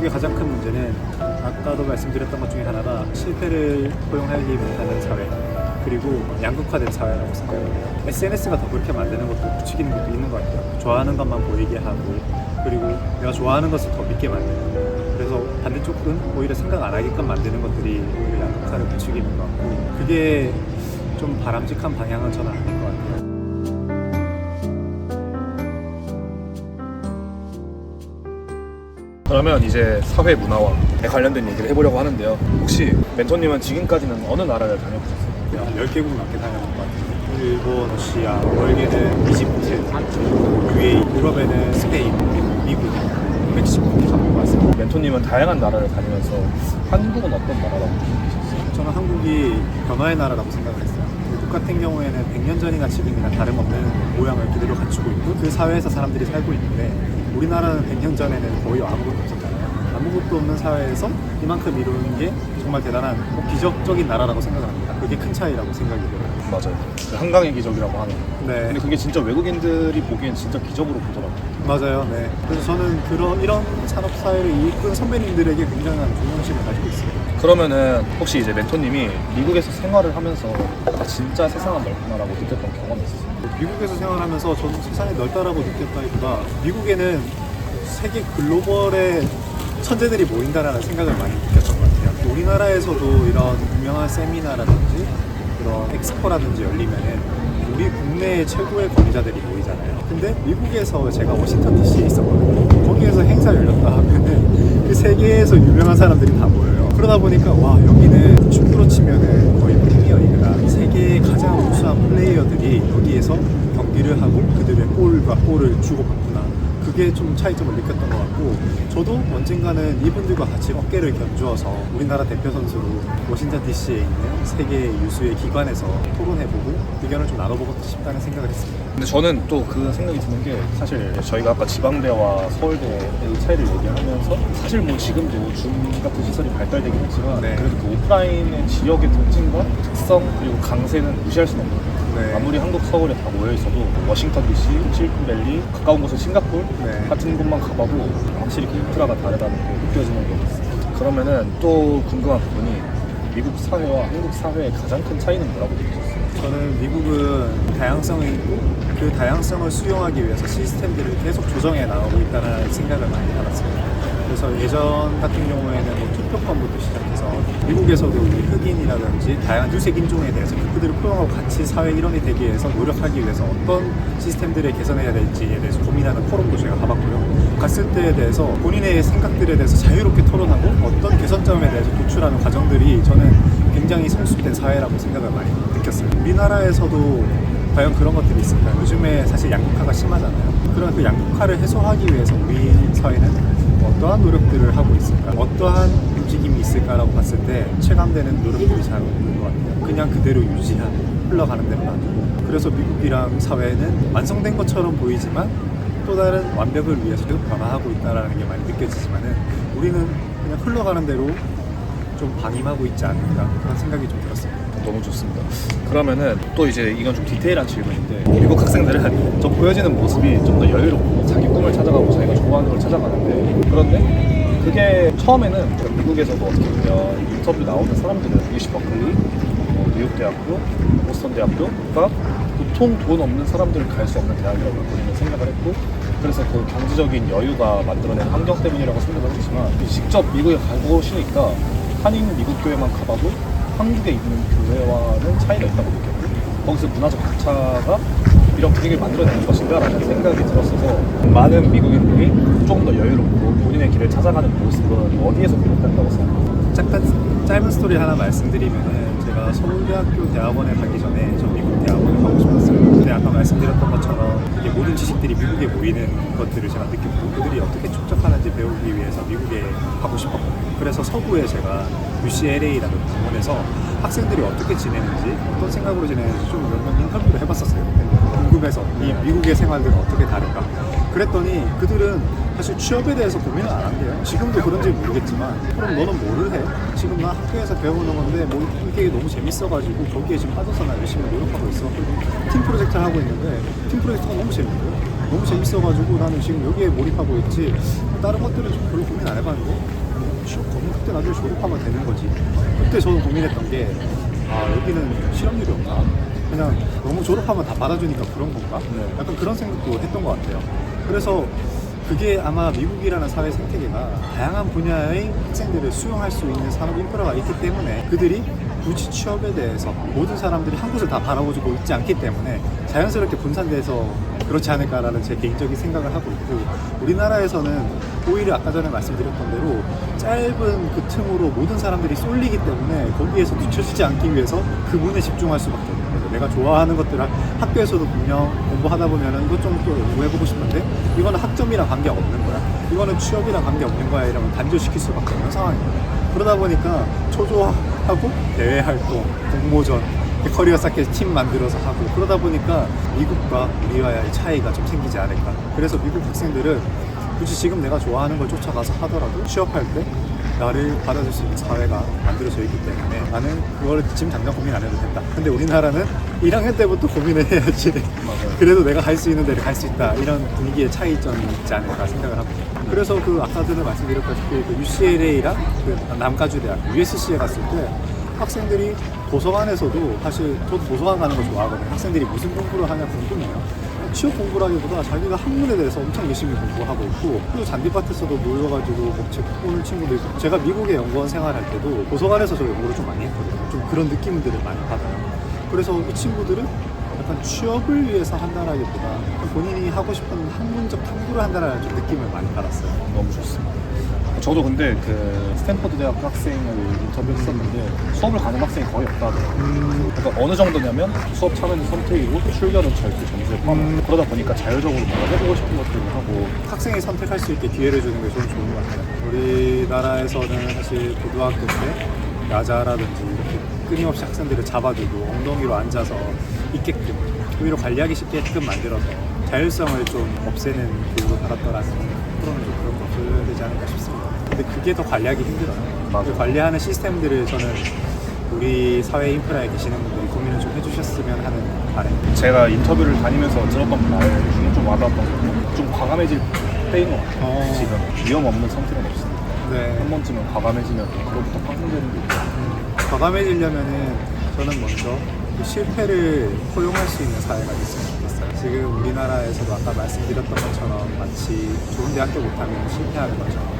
미국의 가장 큰 문제는 아까도 말씀드렸던 것 중에 하나가 실패를 포용하지 못하는 사회, 그리고 양극화된 사회라고 생각해요. SNS가 더 그렇게 만드는 것도 부추기는 것도 있는 것 같아요. 좋아하는 것만 보이게 하고, 그리고 내가 좋아하는 것을 더 믿게 만드는. 그래서 반대쪽은 오히려 생각 안 하게끔 만드는 것들이 오히려 양극화를 부추기는 것 같고, 그게 좀 바람직한 방향은 저는 아닌 것 같아요. 그러면 이제 사회 문화와 관련된 얘기를 해보려고 하는데요. 혹시 멘토님은 지금까지는 어느 나라를 다녀보셨어요? 10개국 넘게 다녀본 것 같아요. 일본, 러시아, 월계는 이집트, UAE, 유럽에는 스페인, 미국, 멕시코 이렇게 가본 것 같습니다. 멘토님은 다양한 나라를 다니면서 한국은 어떤 나라라고 느끼셨어요? 저는 한국이 변화의 나라라고 생각을 했어요. 미국 같은 경우에는 100년 전이나 지금이나 다름없는 모양을 그대로 갖추고 있고 그 사회에서 사람들이 살고 있는데, 우리나라는 100년 전에는 거의 아무것도 없었잖아요. 아무것도 없는 사회에서 이만큼 이루는 게 정말 대단한 기적적인 나라라고 생각을 합니다. 그게 큰 차이라고 생각이 들어요. 맞아요. 그 한강의 기적이라고 하는. 네. 근데 그게 진짜 외국인들이 보기엔 진짜 기적으로 보더라고요. 맞아요. 네. 그래서 저는 이런 산업 사회를 이끈 선배님들에게 굉장한 존경심을 가지고 있습니다. 그러면은 혹시 이제 멘토님이 미국에서 생활을 하면서 진짜 세상은 넓구나라고 느꼈던 경험이 있으세요? 미국에서 생활하면서 저는 세상이 넓다라고 느꼈다기보다 미국에는 세계 글로벌의 천재들이 모인다라는 생각을 많이 느꼈던 것 같아요. 우리나라에서도 이런 유명한 세미나라든지 그런 엑스포라든지 열리면은 우리 국내의 최고의 권위자들이 모이잖아요. 근데 미국에서 제가 워싱턴 DC에 있었거든요. 거기에서 행사 열렸다 하면은 그 세계에서 유명한 사람들이 다 모여요. 그러다 보니까 와, 여기는 축구로 치면은 거의 프리미어리그다. 세계의 가장 우수한 플레이어들이 여기에서 경기를 하고 그들의 볼과 볼을 주고받구나. 그게 좀 차이점을 느꼈던 것 같고, 저도 언젠가는 이분들과 같이 어깨를 견주어서 우리나라 대표 선수로 워싱턴 DC에 있는 세계 유수의 기관에서 토론해보고 의견을 좀 나눠보고 싶다는 생각을 했습니다. 근데 저는 또 그 생각이 드는 게, 사실 저희가 아까 지방대와 서울대의 차이를 얘기하면서 사실 뭐 지금도 줌 같은 시설이 발달되긴 했지만 네. 그래도 그 오프라인의 지역의 특징과 특성 그리고 강세는 무시할 수는 없는 거예요. 네. 아무리 한국 서울에 다 모여있어도 워싱턴 DC, 실리콘밸리, 가까운 곳은 싱가포르 네. 같은 곳만 가봐도 확실히 그 인프라가 다르다는 게 느껴지는 게 있어요. 그러면은 또 궁금한 부분이, 미국 사회와 한국 사회의 가장 큰 차이는 뭐라고 느끼셨어요? 저는 미국은 다양성이 있고 그 다양성을 수용하기 위해서 시스템들을 계속 조정해 나가고 있다는 생각을 많이 해봤습니다. 그래서 예전 같은 경우에는 뭐 투표권부터 시작해서 미국에서도 우리 흑인이라든지 다양한 유색 인종에 대해서 그들을 포용하고 같이 사회 일원이 되기 위해서 노력하기 위해서 어떤 시스템들을 개선해야 될지에 대해서 고민하는 포럼도 제가 가봤고요. 갔을 때에 대해서 본인의 생각들에 대해서 자유롭게 토론하고 어떤 개선점에 대해서 도출하는 과정들이 저는 굉장히 성숙된 사회라고 생각을 많이 느꼈어요. 우리나라에서도 과연 그런 것들이 있을까요? 요즘에 사실 양극화가 심하잖아요. 그런 그 양극화를 해소하기 위해서 우리 사회는 어떠한 노력들을 하고 있을까? 어떠한 움직임이 있을까라고 봤을 때 체감되는 노력들이 잘 없는 것 같아요. 그냥 그대로 유지한, 흘러가는 대로 놔두고. 그래서 미국이랑 사회는 완성된 것처럼 보이지만 또 다른 완벽을 위해서 계속 변화하고 있다는 게 많이 느껴지지만은 우리는 그냥 흘러가는 대로 좀 방임하고 있지 않을까, 그런 생각이 좀 들었습니다. 너무 좋습니다. 그러면은 또 이제 이건 좀 디테일한 질문인데, 미국 학생들은 좀 보여지는 모습이 좀 더 여유롭고 자기 꿈을 찾아가고 자기가 좋아하는 걸 찾아가는데, 그런데 그게 처음에는 미국에서도 어떻게 보면 인터뷰 나오는 사람들은 UC 버클리, 뉴욕대학교, 보스턴대학교가 보통 돈 없는 사람들은 갈 수 없는 대학이라고 본인은 생각을 했고, 그래서 그 경제적인 여유가 만들어낸 환경 때문이라고 생각을 했지만, 직접 미국에 가보시니까 한인 미국 교회만 가봐도 한국에 있는 교회와는 차이가 있다고 느꼈고, 거기서 문화적 격차가 이런 분위기를 만들어내는 것인가 라는 생각이 들었어서, 많은 미국인들이 조금 더 여유롭고 본인의 길을 찾아가는 모습은 어디에서 비롯된다고 생각합니다. 잠깐 짧은 스토리 하나 말씀드리면은, 제가 서울대학교 대학원에 가기 전에 저 미국 대학원에 가고 싶었어요. 근데 아까 말씀드렸던 것처럼 이게 모든 지식들이 미국에 모이는 것들을 제가 느꼈고, 그들이 어떻게 축적하는지 배우기 위해서 미국에 가고 싶었거든요. 그래서 서부에 제가 UCLA라는 부문에서 학생들이 어떻게 지내는지, 어떤 생각으로 지내는지 좀 몇 명 인터뷰를 해봤었어요. 궁금해서 이 미국의 생활들은 어떻게 다른가. 그랬더니 그들은 사실 취업에 대해서 고민을 안 한대요. 지금도 그런지 모르겠지만, 그럼 너는 뭐를 해? 지금 나 학교에서 배우는 건데 뭐 이게 너무 재밌어가지고 거기에 지금 빠져서 나 열심히 노력하고 있어. 그리고 팀 프로젝트를 하고 있는데 팀 프로젝트가 너무 재밌고요. 너무 재밌어가지고 나는 지금 여기에 몰입하고 있지 다른 것들은 좀 별로 고민 안 해봤는데 취업 거면 그때 나중에 졸업하면 되는 거지. 그때 저는 고민했던 게 여기는 실업률이 없나? 그냥 너무 졸업하면 다 받아주니까 그런 건가? 네. 약간 그런 생각도 했던 것 같아요. 그래서 그게 아마 미국이라는 사회 생태계가 다양한 분야의 학생들을 수용할 수 있는 산업 인프라가 있기 때문에 그들이 굳이 취업에 대해서 모든 사람들이 한 곳을 다 바라보고 있지 않기 때문에 자연스럽게 분산돼서 그렇지 않을까라는 제 개인적인 생각을 하고 있고, 우리나라에서는 오히려 아까 전에 말씀드렸던 대로 짧은 그 틈으로 모든 사람들이 쏠리기 때문에 거기에서 뒤처지지 않기 위해서 그 문에 집중할 수밖에 없는 거예요. 내가 좋아하는 것들을 학교에서도 분명 공부하다 보면은 이것 좀 또 연구해보고 싶은데 이거는 학점이랑 관계가 없는 거야, 이거는 취업이랑 관계 없는 거야, 이러면 단절시킬 수밖에 없는 상황이에요. 그러다 보니까 초조하고 대외 활동, 공모전, 커리어 쌓기 팀 만들어서 하고, 그러다 보니까 미국과 우리와의 차이가 좀 생기지 않을까. 그래서 미국 학생들은 굳이 지금 내가 좋아하는 걸 쫓아가서 하더라도 취업할 때 나를 받아줄 수 있는 사회가 만들어져 있기 때문에 나는 그걸 지금 당장 고민 안 해도 된다. 근데 우리나라는 1학년 때부터 고민을 해야지 그래도 내가 갈 수 있는 데를 갈 수 있다, 이런 분위기의 차이점이 있지 않을까 생각을 합니다. 그래서 그 아까 전에 말씀드렸다시피 그 UCLA랑 그 남가주대학 USC에 갔을 때 학생들이 도서관에서도, 사실 저도 도서관 가는 거 좋아하거든요. 학생들이 무슨 공부를 하냐 궁금해요. 취업 공부라기보다 자기가 학문에 대해서 엄청 열심히 공부하고 있고, 그리고 잔디밭에서도 모여가지고 뭐 책 보는 친구도 있고, 제가 미국에 연구원 생활할 때도 도서관에서 저 연구를 좀 많이 했거든요. 좀 그런 느낌들을 많이 받아요. 그래서 이 친구들은 약간 취업을 위해서 한다라기보다 본인이 하고 싶은 학문적 탐구를 한다라는 좀 느낌을 많이 받았어요. 너무 좋습니다. 저도 근데 그 스탠퍼드 대학 학생을 인터뷰했었는데 수업을 가는 학생이 거의 없다더라고요. 그러니까 어느 정도냐면 수업 참여는 선택이고 출결은 절대 점수에 포함. 그러다 보니까 자율적으로 뭔가 해보고 싶은 것들을 하고 학생이 선택할 수 있게 기회를 주는 게 저는 좋은 것 같아요. 우리나라에서는 사실 고등학교 때 야자라든지 이렇게 끊임없이 학생들을 잡아두고 엉덩이로 앉아서 있게끔, 오히려 관리하기 쉽게끔 만들어서 자율성을 좀 없애는 교육을 받았더라면 앞으로는 좀 그런 거 없어야 되지 않을까 싶습니다. 근데 그게 더 관리하기 힘들어요. 맞아요. 그 관리하는 시스템들을 저는 우리 사회 인프라에 계시는 분들이 고민을 좀 해주셨으면 하는 바람입니다. 제가 인터뷰를 다니면서 들었던 말 중에 좀 와닿았던 건 좀 과감해질 때인 것 같아요. 지금 위험 없는 선택은 없습니다. 네. 한 번쯤은 과감해지면 그로부터 파생되는 게 있고. 과감해지려면은 저는 먼저 그 실패를 포용할 수 있는 사회가 됐으면 좋겠어요. 지금 우리나라에서도 아까 말씀드렸던 것처럼 마치 좋은 대학교 못하면 실패하는 것처럼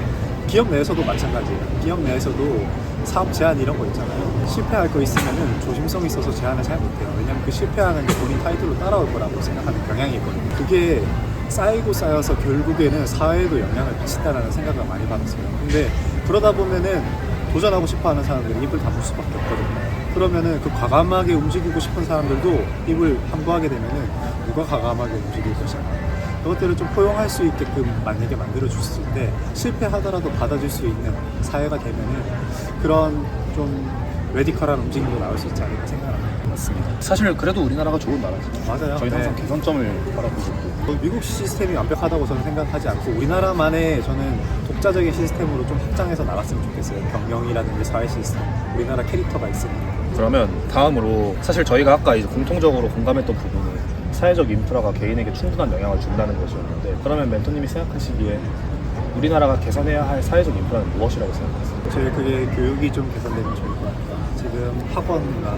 기업 내에서도 마찬가지예요. 기업 내에서도 사업 제한 이런 거 있잖아요. 실패할 거 있으면은 조심성이 있어서 제한을 잘 못해요. 왜냐면 그 실패하는 게 본인 타이틀로 따라올 거라고 생각하는 경향이 있거든요. 그게 쌓이고 쌓여서 결국에는 사회에도 영향을 미친다라는 생각을 많이 받았어요. 근데 그러다 보면은 도전하고 싶어하는 사람들이 입을 다물 수밖에 없거든요. 그러면은 그 과감하게 움직이고 싶은 사람들도 입을 함구하게 되면은 누가 과감하게 움직일 것인가? 그것들을 좀 포용할 수 있게끔 만약에 만들어줄 수 있을 때 실패하더라도 받아줄 수 있는 사회가 되면은 그런 좀 레디컬한 움직임도 나올 수 있지 않을까 생각합니다. 맞습니다. 사실 그래도 우리나라가 좋은 나라죠. 맞아요. 저희는 항상 네. 개선점을 바라보고 있고. 미국 시스템이 완벽하다고 저는 생각하지 않고 우리나라만의 저는 독자적인 시스템으로 좀 확장해서 나갔으면 좋겠어요. 경영이라든지 사회 시스템, 우리나라 캐릭터가 있으니까. 그러면 다음으로 사실 저희가 아까 이제 공통적으로 공감했던 부분은 사회적 인프라가 개인에게 충분한 영향을 준다는 것이었는데, 그러면 멘토님이 생각하시기에 우리나라가 개선해야 할 사회적 인프라는 무엇이라고 생각하세요? 저희 그게 교육이 좀 개선되면 좋을 것 같아요. 지금 학원 문화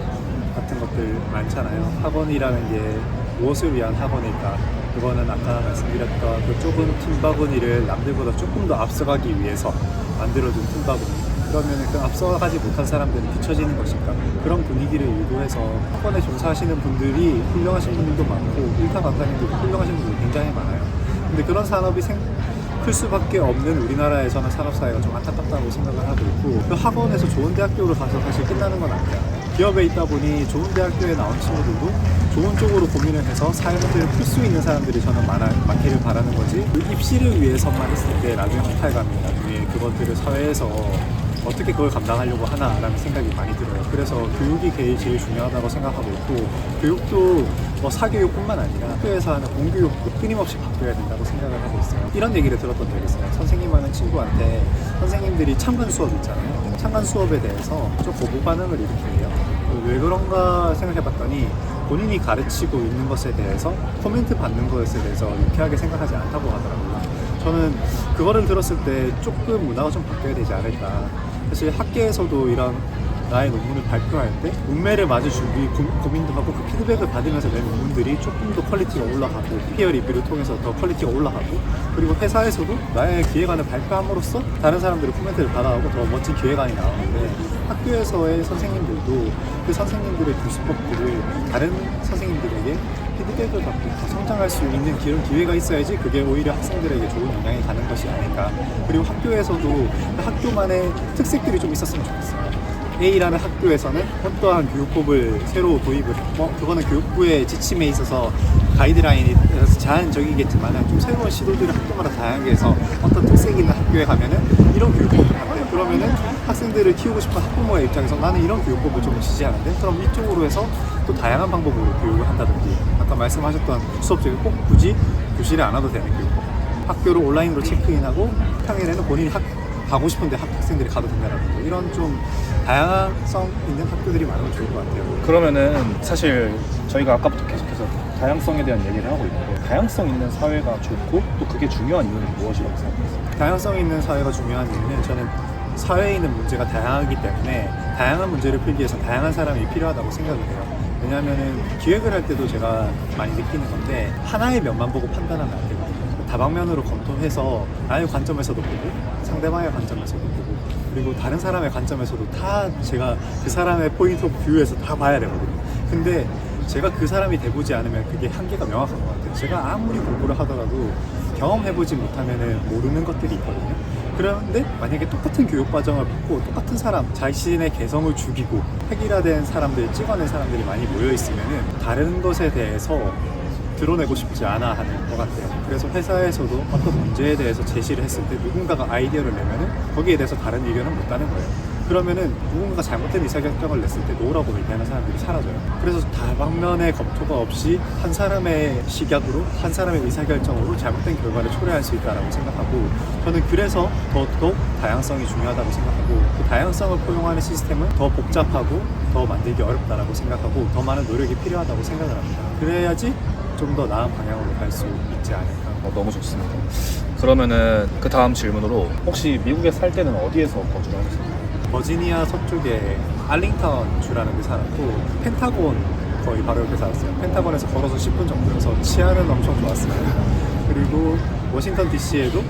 같은 것들 많잖아요. 학원이라는 게 무엇을 위한 학원일까? 그거는 아까 말씀드렸던 그 좁은 팀바구니를 남들보다 조금 더 앞서가기 위해서 만들어준 팀바구니. 그러면 그 앞서가지 못한 사람들은 뒤처지는 것일까? 그런 분위기를 유도해서 학원에 종사하시는 분들이 훌륭하신 분들도 많고 일타강사님들도 훌륭하신 분들이 굉장히 많아요. 근데 그런 산업이 클 수밖에 없는 우리나라에서는 산업사회가 좀 안타깝다고 생각을 하고 있고, 그 학원에서 좋은 대학교를 가서 사실 끝나는 건 아니잖아요. 기업에 있다 보니 좋은 대학교에 나온 친구들도 좋은 쪽으로 고민을 해서 사회 문제를 풀 수 있는 사람들이 저는 많기를 바라는 거지, 그 입시를 위해서만 했을 때 나중에 허탈감이, 나중에 그것들을 사회에서 어떻게 그걸 감당하려고 하나라는 생각이 많이 들어요. 그래서 교육이 제일 중요하다고 생각하고 있고, 교육도 뭐 사교육뿐만 아니라 학교에서 하는 공교육도 끊임없이 바뀌어야 된다고 생각을 하고 있어요. 이런 얘기를 들었던 적이 있어요. 선생님 하는 친구한테 선생님들이 참관 수업 있잖아요. 참관 수업에 대해서 좀 거부 반응을 일으키네요. 왜 그런가 생각해봤더니 본인이 가르치고 있는 것에 대해서 코멘트 받는 것에 대해서 유쾌하게 생각하지 않다고 하더라고요. 저는 그거를 들었을 때 조금 문화가 좀 바뀌어야 되지 않을까. 사실 학계에서도 이런 나의 논문을 발표할 때 문맥을 마주 준비 고민도 하고 그 피드백을 받으면서 낸 논문들이 조금 더 퀄리티가 올라가고 피어 리뷰를 통해서 더 퀄리티가 올라가고 그리고 회사에서도 나의 기획안을 발표함으로써 다른 사람들의 코멘트를 받아오고 더 멋진 기획안이 나오는데 학교에서의 선생님들도 그 선생님들의 교수법들을 다른 선생님들에게 피드백을 받고 더 성장할 수 있는 그런 기회가 있어야지 그게 오히려 학생들에게 좋은 영향이 가는 것이 아닌가. 그리고 학교에서도 학교만의 특색들이 좀 있었으면 좋겠어요. A라는 학교에서는 어떠한 교육법을 새로 도입을 했고 그거는 교육부의 지침에 있어서 가이드라인이 제한적이겠지만 좀 새로운 시도들을 학교마다 다양하게 해서 어떤 특색 있는 학교에 가면은 이런 교육법을 한대. 그러면은 학생들을 키우고 싶은 학부모의 입장에서 나는 이런 교육법을 좀 지지하는데 그럼 이쪽으로 해서 또 다양한 방법으로 교육을 한다든지 아까 말씀하셨던 수업중에 꼭 굳이 교실에 안 와도 되는 교육법, 학교를 온라인으로 체크인하고 평일에는 본인이 가고 싶은데 학생들이 가도 된다라든지 이런 좀 다양성 있는 학교들이 많으면 좋을 것 같아요. 그러면은 사실 저희가 아까부터 계속해서 다양성에 대한 얘기를 하고 있는데 다양성 있는 사회가 좋고 또 그게 중요한 이유는 무엇이라고 생각하세요? 다양성 있는 사회가 중요한 이유는 저는 사회에 있는 문제가 다양하기 때문에 다양한 문제를 풀기 위해서 다양한 사람이 필요하다고 생각을 해요. 왜냐하면은 기획을 할 때도 제가 많이 느끼는 건데 하나의 면만 보고 판단하면 안 되거든요. 다방면으로 검토해서 나의 관점에서도 보고 상대방의 관점에서도 보고 그리고 다른 사람의 관점에서도 다 제가 그 사람의 포인트 오브 뷰에서 다 봐야 되거든요. 근데 제가 그 사람이 돼보지 않으면 그게 한계가 명확한 것 같아요. 제가 아무리 공부를 하더라도 경험해보지 못하면 모르는 것들이 있거든요. 그런데 만약에 똑같은 교육 과정을 받고 똑같은 사람, 자신의 개성을 죽이고 획일화된 사람들, 찍어낸 사람들이 많이 모여있으면 다른 것에 대해서 드러내고 싶지 않아 하는 것 같아요. 그래서 회사에서도 어떤 문제에 대해서 제시를 했을 때 누군가가 아이디어를 내면은 거기에 대해서 다른 의견은 못 가는 거예요. 그러면은 누군가가 잘못된 의사결정을 냈을 때 노라고 얘기하는 사람들이 사라져요. 그래서 다방면의 검토가 없이 한 사람의 시각으로 한 사람의 의사결정으로 잘못된 결과를 초래할 수 있다고 생각하고 저는 그래서 더더욱 다양성이 중요하다고 생각하고 그 다양성을 포용하는 시스템은 더 복잡하고 더 만들기 어렵다고 생각하고 더 많은 노력이 필요하다고 생각을 합니다. 그래야지 좀 더 나은 방향으로 갈 수 있지 않을까. 너무 좋습니다. 그러면은 그 다음 질문으로 혹시 미국에 살 때는 어디에서 거주를 하셨어요? 버지니아 서쪽에 알링턴 주라는 데 살았고 펜타곤 거의 바로 옆에 살았어요. 펜타곤에서 걸어서 10분 정도여서 치안은 엄청 좋았습니다. 그리고 워싱턴 DC에도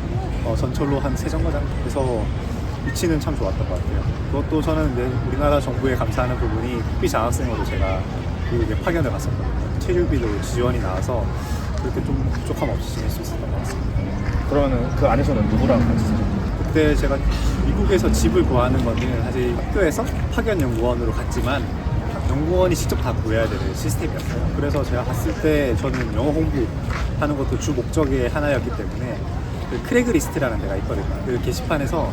전철로 한 3정거장 그래서 위치는 참 좋았던 것 같아요. 그것도 저는 우리나라 정부에 감사하는 부분이 국비 장학생으로 제가 미국에 파견을 갔었거든요. 체류비도 지원이 나와서 그렇게 좀 부족함 없이 지낼 수 있었던 것 같습니다. 그러면은 그 안에서는 누구랑 같이 사셨어요? 그때 제가 미국에서 집을 구하는 거는 사실 학교에서 파견 연구원으로 갔지만 연구원이 직접 다 구해야 되는 시스템이었어요. 그래서 제가 갔을 때 저는 영어 공부하는 것도 주 목적의 하나였기 때문에 그 크래그 리스트라는 데가 있거든요. 그 게시판에서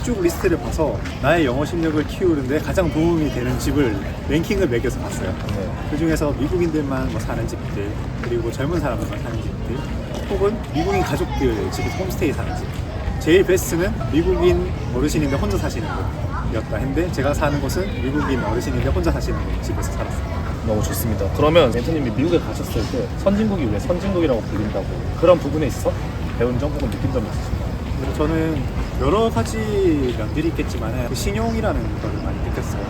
쭉 리스트를 봐서 나의 영어 실력을 키우는데 가장 도움이 되는 집을 랭킹을 매겨서 봤어요. 그 중에서 미국인들만 사는 집들 그리고 젊은 사람들만 사는 집들 혹은 미국인 가족들 집에서 홈스테이 사는 집 제일 베스트는 미국인 어르신인데 혼자 사시는 곳이었다 했는데 제가 사는 곳은 미국인 어르신인데 혼자 사시는 집에서 살았어요. 너무 좋습니다. 그러면 멘토님이 미국에 가셨을 때 선진국이 왜 선진국이라고 불린다고 그런 부분에 있어 배운 점 혹은 느낀 점이 있으신가요? 저는 여러 가지 면들이 있겠지만 그 신용이라는 걸 많이 느꼈어요.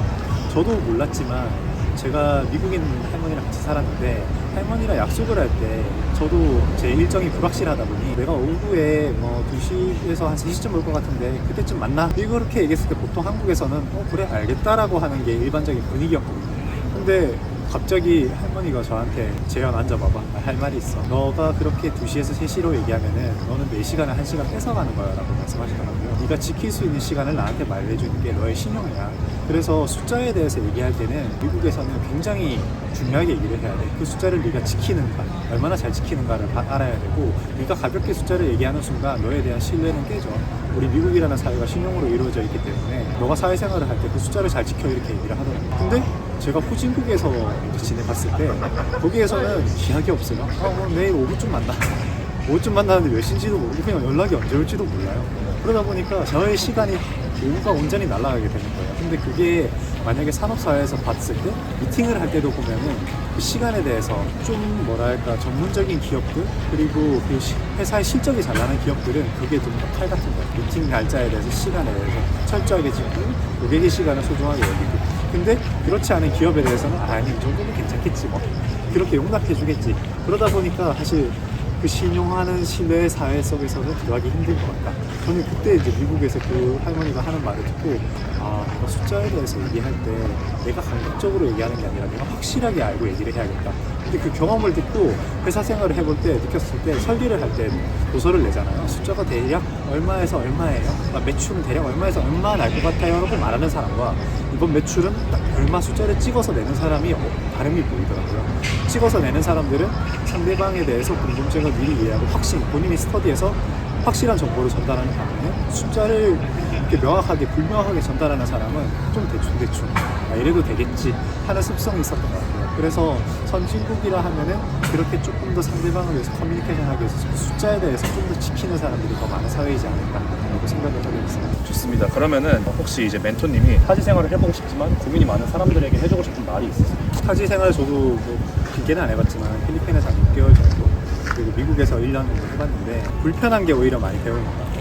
저도 몰랐지만 제가 미국인 할머니랑 같이 살았는데 할머니랑 약속을 할 때 저도 제 일정이 불확실하다 보니 내가 오후에 2시에서 한 3시쯤 올 것 같은데 그때쯤 만나? 이렇게 얘기했을 때 보통 한국에서는 그래 알겠다라고 하는 게 일반적인 분위기였거든요. 근데 갑자기 할머니가 저한테 재현 앉아봐봐 할 말이 있어. 너가 그렇게 2시에서 3시로 얘기하면은 너는 내 시간을 1시간 뺏어가는 거야 라고 말씀하시더라고요. 네가 지킬 수 있는 시간을 나한테 말해주는 게 너의 신용이야. 그래서 숫자에 대해서 얘기할 때는 미국에서는 굉장히 중요하게 얘기를 해야 돼. 그 숫자를 네가 지키는가 얼마나 잘 지키는가를 알아야 되고 네가 가볍게 숫자를 얘기하는 순간 너에 대한 신뢰는 깨져. 우리 미국이라는 사회가 신용으로 이루어져 있기 때문에 너가 사회생활을 할 때 그 숫자를 잘 지켜 이렇게 얘기를 하더라고요. 근데 제가 후진국에서 지내봤을 때 거기에서는 기약이 없어요. 내일 오후쯤 만나. 오후쯤 만나는데 몇 시인지도 모르고 그냥 연락이 언제 올지도 몰라요. 그러다 보니까 저의 시간이 오후가 온전히 날아가게 되는 거예요. 근데 그게 만약에 산업사회에서 봤을 때 미팅을 할 때도 보면은 그 시간에 대해서 좀 뭐랄까 전문적인 기업들 그리고 그 회사의 실적이 잘 나는 기업들은 그게 좀 더 칼 같은 거예요. 미팅 날짜에 대해서 시간에 대해서 철저하게 짚고 고객의 시간을 소중하게 여기고 근데 그렇지 않은 기업에 대해서는 아니 이 정도는 괜찮겠지 뭐 그렇게 용납해 주겠지. 그러다 보니까 사실 그 신용하는 신뢰 사회 속에서는 들어가기 힘든 것 같다. 저는 그때 이제 미국에서 그 할머니가 하는 말을 듣고 내가 숫자에 대해서 얘기할 때 내가 감각적으로 얘기하는 게 아니라 내가 확실하게 알고 얘기를 해야겠다. 근데 그 경험을 듣고 회사 생활을 해볼 때 느꼈을 때 설계를 할 때 도서를 내잖아요. 숫자가 대략 얼마에서 얼마예요? 매출은 대략 얼마에서 얼마 날 것 같아요? 라고 말하는 사람과 이번 매출은 딱 얼마 숫자를 찍어서 내는 사람이 다름이 보이더라고요. 찍어서 내는 사람들은 상대방에 대해서 궁금증을 미리 이해하고 본인이 스터디에서 확실한 정보를 전달하는 반면에 숫자를 이렇게 명확하게 불명확하게 전달하는 사람은 좀 대충 이래도 되겠지 하는 습성이 있었던 것 같아요. 그래서 선진국이라 하면은 그렇게 조금 더 상대방을 위해서 커뮤니케이션하기 위해서 숫자에 대해서 좀 더 지키는 사람들이 더 많은 사회이지 않을까라고 생각을 하게 됐습니다. 좋습니다. 그러면은 혹시 이제 멘토님이 타지 생활을 해보고 싶지만 고민이 많은 사람들에게 해주고 싶은 말이 있으세요? 타지 생활 저도 뭐 길게는 안 해봤지만 필리핀에서 한 6개월 정도 그리고 미국에서 1년 정도 해봤는데 불편한 게 오히려 많이 배우는 것 같아요.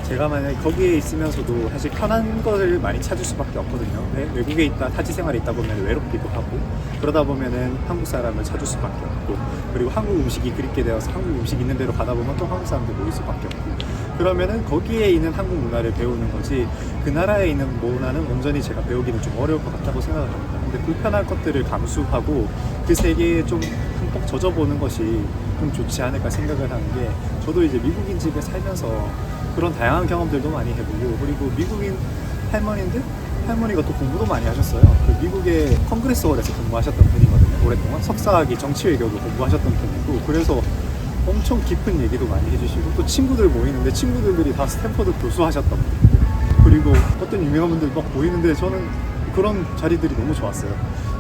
제가 만약에 거기에 있으면서도 사실 편한 것을 많이 찾을 수밖에 없거든요. 외국에 있다 타지 생활에 있다 보면 외롭기도 하고 그러다 보면은 한국 사람을 찾을 수밖에 없고 그리고 한국 음식이 그립게 되어서 한국 음식 있는 데로 가다 보면 또 한국 사람들 모일 수밖에 없고 그러면은 거기에 있는 한국 문화를 배우는 거지 그 나라에 있는 문화는 온전히 제가 배우기는 좀 어려울 것 같다고 생각을 합니다. 근데 불편한 것들을 감수하고 그 세계에 좀 흠뻑 젖어보는 것이 좀 좋지 않을까 생각을 하는 게 저도 이제 미국인 집에 살면서 그런 다양한 경험들도 많이 해보고 그리고 미국인 할머니가 또 공부도 많이 하셨어요. 그 미국의 컨그레스홀에서 근무하셨던 분이거든요. 오랫동안 석사학위 정치외교도 공부하셨던 분이고 그래서 엄청 깊은 얘기도 많이 해주시고 또 친구들 모이는데 친구들이 다 스탠퍼드 교수 하셨던 분 그리고 어떤 유명한 분들 막 모이는데 저는 그런 자리들이 너무 좋았어요.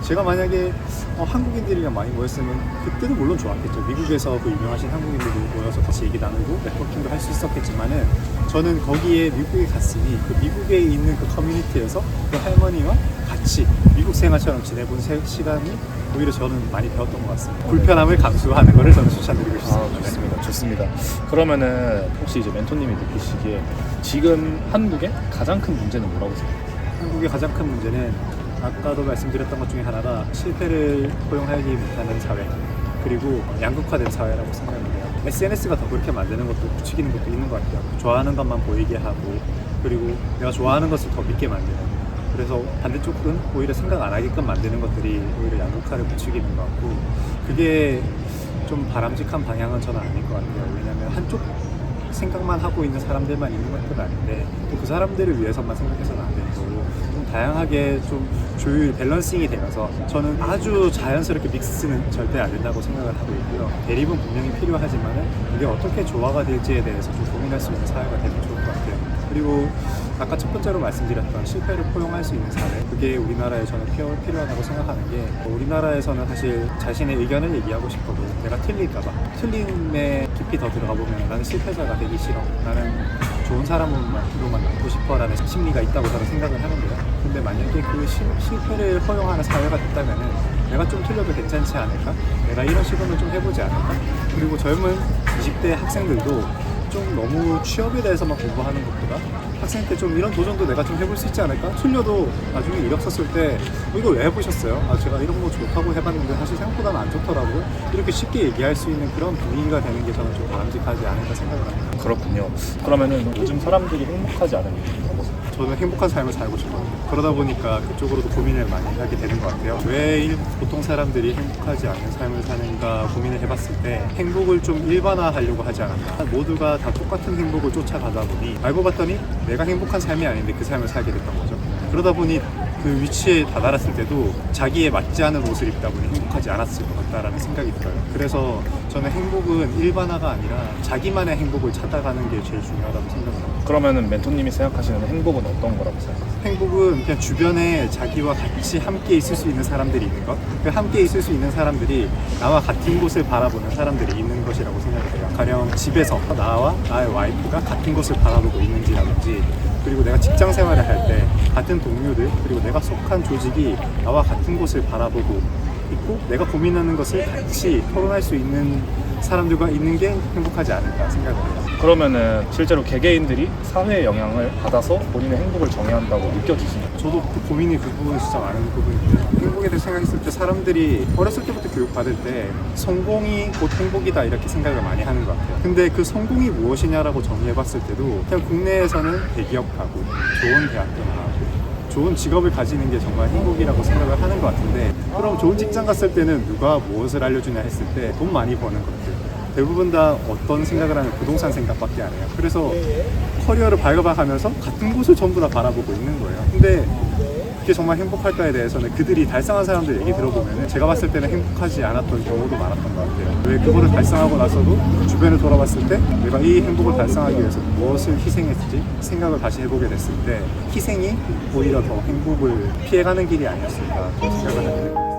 제가 만약에 한국인들이랑 많이 모였으면 그때도 물론 좋았겠죠. 미국에서 그 유명하신 한국인들이 모여서 같이 얘기 나누고 네트워킹도 할 수 있었겠지만은 저는 거기에 미국에 갔으니 그 미국에 있는 그 커뮤니티에서 그 할머니와 같이 미국 생활처럼 지내본 시간이 오히려 저는 많이 배웠던 것 같습니다. 불편함을 감수하는 것을 저는 추천드리고 싶습니다. 좋습니다. 그러면은 혹시 이제 멘토님이 느끼시기에 지금 한국의 가장 큰 문제는 뭐라고 생각해요? 한국의 가장 큰 문제는 아까도 말씀드렸던 것 중에 하나가 실패를 포용하지 못하는 사회 그리고 양극화된 사회라고 생각합니다. SNS가 더 그렇게 만드는 것도 부추기는 것도 있는 것 같아요. 좋아하는 것만 보이게 하고 그리고 내가 좋아하는 것을 더 믿게 만드는 그래서 반대쪽은 오히려 생각 안 하게끔 만드는 것들이 오히려 양극화를 부추기는 것 같고 그게 좀 바람직한 방향은 저는 아닐 것 같아요. 왜냐하면 한쪽 생각만 하고 있는 사람들만 있는 것도 아닌데 또 그 사람들을 위해서만 생각해서는 안 되는 거고 좀 다양하게 좀 조율 밸런싱이 되면서 저는 아주 자연스럽게 믹스는 절대 안 된다고 생각을 하고 있고요. 대립은 분명히 필요하지만은 이게 어떻게 조화가 될지에 대해서 좀 고민할 수 있는 사회가 되면 좋을 것 같아요. 그리고 아까 첫 번째로 말씀드렸던 실패를 포용할 수 있는 사회 그게 우리나라에 저는 필요하다고 생각하는 게 우리나라에서는 사실 자신의 의견을 얘기하고 싶어도 내가 틀릴까봐 틀림에 깊이 더 들어가 보면 나는 실패자가 되기 싫어 나는 좋은 사람으로만 남고 싶어 라는 심리가 있다고 저는 생각을 하는데요. 근데 만약에 그 실패를 허용하는 사회가 됐다면은 내가 좀 틀려도 괜찮지 않을까? 내가 이런 시도는 좀 해보지 않을까? 그리고 젊은 20대 학생들도 좀 너무 취업에 대해서만 공부하는 것보다 학생 때 좀 이런 도전도 내가 좀 해볼 수 있지 않을까? 틀려도 나중에 이력 썼을 때 이거 왜 해보셨어요? 제가 이런 거 좋다고 해봤는데 사실 생각보다는 안 좋더라고요. 이렇게 쉽게 얘기할 수 있는 그런 분위기가 되는 게 저는 좀 바람직하지 않을까 생각을 합니다. 그렇군요. 그러면은 요즘 사람들이 행복하지 않은 이유는 뭐라고 생각해요? 저는 행복한 삶을 살고 싶거든요. 그러다 보니까 그쪽으로도 고민을 많이 하게 되는 것 같아요. 왜 보통 사람들이 행복하지 않은 삶을 사는가 고민을 해봤을 때 행복을 좀 일반화하려고 하지 않았나. 모두가 다 똑같은 행복을 쫓아가다 보니 알고 봤더니 내가 행복한 삶이 아닌데 그 삶을 살게 됐던 거죠. 그러다 보니 그 위치에 다다랐을 때도 자기에 맞지 않은 옷을 입다 보니 행복하지 않았을 것 같다라는 생각이 들어요. 그래서 저는 행복은 일반화가 아니라 자기만의 행복을 찾아가는 게 제일 중요하다고 생각합니다. 그러면은 멘토님이 생각하시는 행복은 어떤 거라고 생각하세요? 행복은 그냥 주변에 자기와 같이 함께 있을 수 있는 사람들이 있는 것, 그 함께 있을 수 있는 사람들이 나와 같은 곳을 바라보는 사람들이 있는 것이라고 생각해요. 가령 집에서 나와 나의 와이프가 같은 곳을 바라보고 있는지라든지, 그리고 내가 직장 생활을 할 때 같은 동료들, 그리고 내가 속한 조직이 나와 같은 곳을 바라보고 있고 내가 고민하는 것을 같이 토론할 수 있는 사람들과 있는 게 행복하지 않을까 생각합니다. 그러면은 실제로 개개인들이 사회의 영향을 받아서 본인의 행복을 정해야 한다고 느껴지시나요? 저도 그 고민이 그 부분 진짜 많은 부분인데, 행복에 대해 생각했을 때 사람들이 어렸을 때부터 교육받을 때 성공이 곧 행복이다 이렇게 생각을 많이 하는 것 같아요. 근데 그 성공이 무엇이냐라고 정리해봤을 때도 그냥 국내에서는 대기업 가고 좋은 대학교 나오고 좋은 직업을 가지는 게 정말 행복이라고 생각을 하는 것 같은데, 그럼 좋은 직장 갔을 때는 누가 무엇을 알려주냐 했을 때 돈 많이 버는 것들, 대부분 다 어떤 생각을 하면 부동산 생각밖에 안 해요. 그래서 커리어를 밟아가면서 같은 곳을 전부 다 바라보고 있는 거예요. 근데 그게 정말 행복할까에 대해서는 그들이 달성한 사람들 얘기 들어보면 제가 봤을 때는 행복하지 않았던 경우도 많았던 것 같아요. 왜 그거를 달성하고 나서도 주변을 돌아봤을 때 내가 이 행복을 달성하기 위해서 무엇을 희생했지 생각을 다시 해보게 됐을 때 희생이 오히려 더 행복을 피해가는 길이 아니었을까 생각을 합니다.